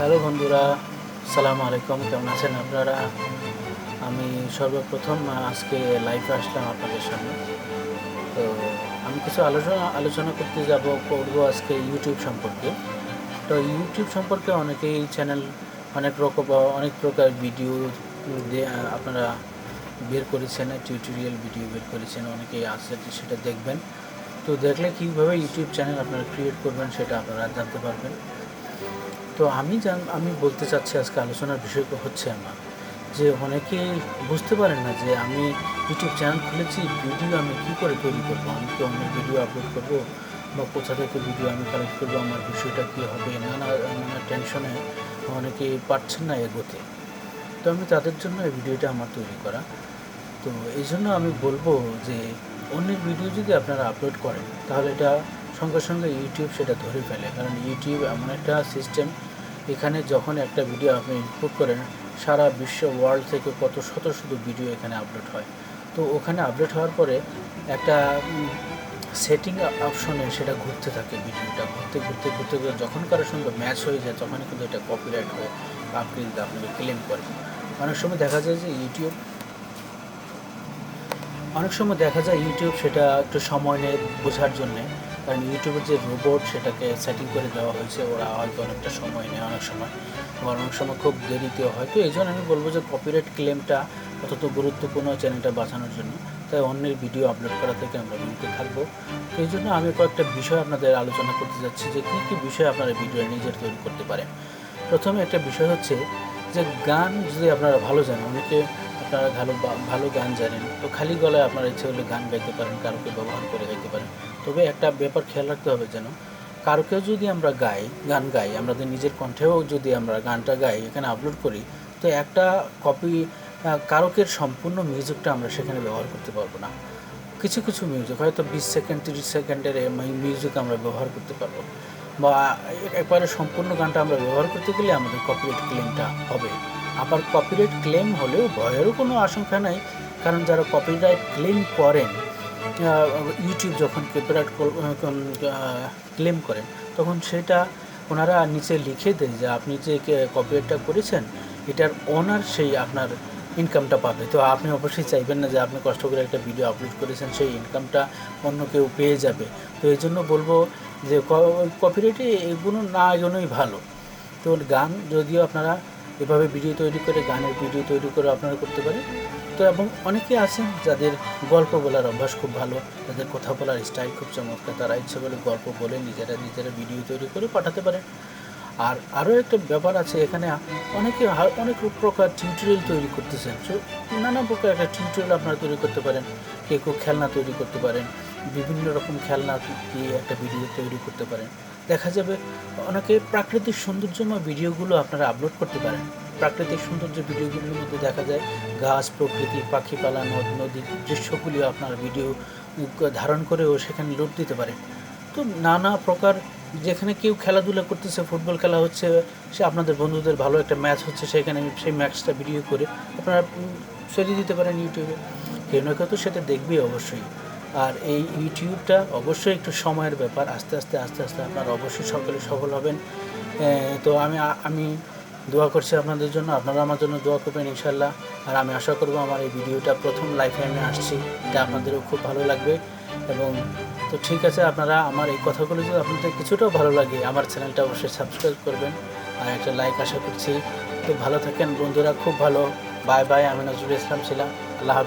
Hello বন্ধুরা, আসসালামু আলাইকুম। কেমন আছেন আপনারা? আমি সর্বপ্রথম আজকে লাইভে আসলাম আপনাদের সামনে। তো আমি কিছু আলোচনা করব আজকে ইউটিউব সম্পর্কে। তো ইউটিউব সম্পর্কে অনেকেই চ্যানেল অনেক প্রকার ভিডিও আপনারা বের করেছেন, টিউটোরিয়াল ভিডিও বের করেছেন, অনেকেই আছে সেটা দেখবেন। তো দেখলে কীভাবে ইউটিউব চ্যানেল আপনারা ক্রিয়েট করবেন সেটা আপনারা জানতে পারবেন। তো আমি বলতে চাচ্ছি আজকে আলোচনার বিষয় হচ্ছে আমার যে অনেকেই বুঝতে পারেন না যে আমি ইউটিউব চ্যানেল খুলেছি, ভিডিও আমি কী করে তৈরি করব, আমি কি অন্যের ভিডিও আপলোড করব বা কোথা থেকে ভিডিও আমি কালেক্ট করবো, আমার বিষয়টা কী হবে, নানা টেনশনে অনেকেই পারছেন না এগোতে। তো আমি তাদের জন্য এই ভিডিওটা আমার তৈরি করা। তো এই জন্য আমি বলবো যে অন্যের ভিডিও যদি আপনারা আপলোড করেন তাহলে এটা সঙ্গে সঙ্গে ইউটিউব সেটা ধরে ফেলে, কারণ ইউটিউব এমন একটা সিস্টেম, এখানে যখন একটা ভিডিও আপনি ইনপুট করেন সারা বিশ্ব ওয়ার্ল্ড থেকে কত শত শত ভিডিও এখানে আপলোড হয়। তো ওখানে আপলোড হওয়ার পরে একটা সেটিং অপশনে সেটা ঘুরতে থাকে, ভিডিওটা ঘুরতে যখন কারোর সঙ্গে ম্যাচ হয়ে যায় তখনই কিন্তু এটা কপিরাইট হয়ে আপনাকে ক্লেম করে। অনেক সময় দেখা যায় যে ইউটিউব সেটা একটু সময় নেয় বোঝার জন্যে, কারণ ইউটিউবের যে রোবট সেটাকে সেটিং করে দেওয়া হয়েছে, ওরা হয়তো অনেকটা সময় নেয় অনেক সময়, আবার অনেক সময় খুব দেরিতেও হয়। তো এই জন্য আমি বলবো যে কপিরাইট ক্লেমটা অত্যন্ত গুরুত্বপূর্ণ চ্যানেলটা বাঁচানোর জন্য, তাই অন্যের ভিডিও আপলোড করা থেকে আমরা বিরত থাকবো। তো এই জন্য আমি কয়েকটা বিষয় আপনাদের আলোচনা করতে যাচ্ছি যে কী কী বিষয় আপনারা ভিডিও নিজের তৈরি করতে পারেন। প্রথমে একটা বিষয় হচ্ছে যে গান যদি আপনারা ভালো জানেন, অনেকে আপনারা ভালো গান জানেন, তো খালি গলায় আপনারা ইচ্ছে হলে গান গাইতে পারেন, কারোকে ব্যবহার করে গাইতে পারেন। তবে একটা ব্যাপার খেয়াল রাখতে হবে, যেন কারোকেও যদি আমরা গান গাই, আমাদের নিজের কণ্ঠেও যদি আমরা গানটা গাই এখানে আপলোড করি, তো একটা কারকের সম্পূর্ণ মিউজিকটা আমরা সেখানে ব্যবহার করতে পারবো না। কিছু কিছু মিউজিক হয়তো 20 সেকেন্ড 30 সেকেন্ডের মিউজিক আমরা ব্যবহার করতে পারবো, বা একবারে সম্পূর্ণ গানটা আমরা ব্যবহার করতে গেলে আমাদের কপিরাইট ক্লেমটা হবে। আবার কপিরাইট ক্লেম হলেও ভয়েরও কোনো আশঙ্কা নাই, কারণ যারা কপিরাইট ক্লেম করেন, ইউটিউব যখন কপিরাইট ক্লেম করেন তখন সেটা ওনারা নিচে লিখে দেয় যে আপনি যে কপিরাইটটা করেছেন এটার ওনার সেই আপনার ইনকামটা পাবে। তো আপনি অবশ্যই চাইবেন না যে আপনি কষ্ট করে একটা ভিডিও আপলোড করেছেন সেই ইনকামটা অন্য কেউ পেয়ে যাবে। তো এই জন্য বলবো যে কপিরাইটে এগুলো না এগোনোই ভালো। তো গান যদিও আপনারা এভাবে গানের ভিডিও তৈরি করে আপনারা করতে পারেন। তো এবং অনেকে আছেন যাদের গল্প বলার অভ্যাস খুব ভালো, তাদের কথা বলার স্টাইল খুব চমৎকার, তারা ইচ্ছে করলে গল্প বলে নিজেরা ভিডিও তৈরি করে পাঠাতে পারেন। আর আরও একটা ব্যাপার আছে, এখানে অনেক প্রকার টিউটোরিয়াল তৈরি করতেছেন। নানা প্রকার একটা টিউটোরিয়াল আপনারা তৈরি করতে পারেন, কেউ খেলনা তৈরি করতে পারেন, বিভিন্ন রকম খেলনা দিয়ে একটা ভিডিও তৈরি করতে পারেন। দেখা যাবে অনেকে প্রাকৃতিক সৌন্দর্যময় ভিডিওগুলো আপনারা আপলোড করতে পারেন। প্রাকৃতিক সৌন্দর্য ভিডিওগুলির মধ্যে দেখা যায় গাছ, প্রকৃতি, পাখিপালা, নদীর দৃশ্যগুলি আপনার ভিডিও ধারণ করেও সেখানে লোড দিতে পারেন। তো নানা প্রকার, যেখানে কেউ খেলাধুলা করতেছে, ফুটবল খেলা হচ্ছে, সে আপনাদের বন্ধুদের ভালো একটা ম্যাচ হচ্ছে, সেখানে সেই ম্যাচটা ভিডিও করে আপনারা ছেড়ে দিতে পারেন ইউটিউবে। কেউ না কেউ তো সেটা দেখবে অবশ্যই। আর এই ইউটিউবটা অবশ্যই একটু সময়ের ব্যাপার, আস্তে আস্তে আপনারা অবশ্যই সকলে সফল হবেন। তো আমি দোয়া করছি আপনাদের জন্য, আপনারা আমার জন্য দোয়া করবেন ইনশাল্লাহ। আর আমি আশা করব আমার এই ভিডিওটা প্রথম লাইভে আমি আসছি, এটা আপনাদেরও খুব ভালো লাগবে। এবং তো ঠিক আছে, আপনারা আমার এই কথাগুলো যদি আপনাদের কিছুটাও ভালো লাগে, আমার চ্যানেলটা অবশ্যই সাবস্ক্রাইব করবেন আর একটা লাইক আশা করছি। তো ভালো থাকেন বন্ধুরা, খুব ভালো। Bye bye. আমি নজরুল ইসলাম ছিলাম। আল্লাহ হাফেজ।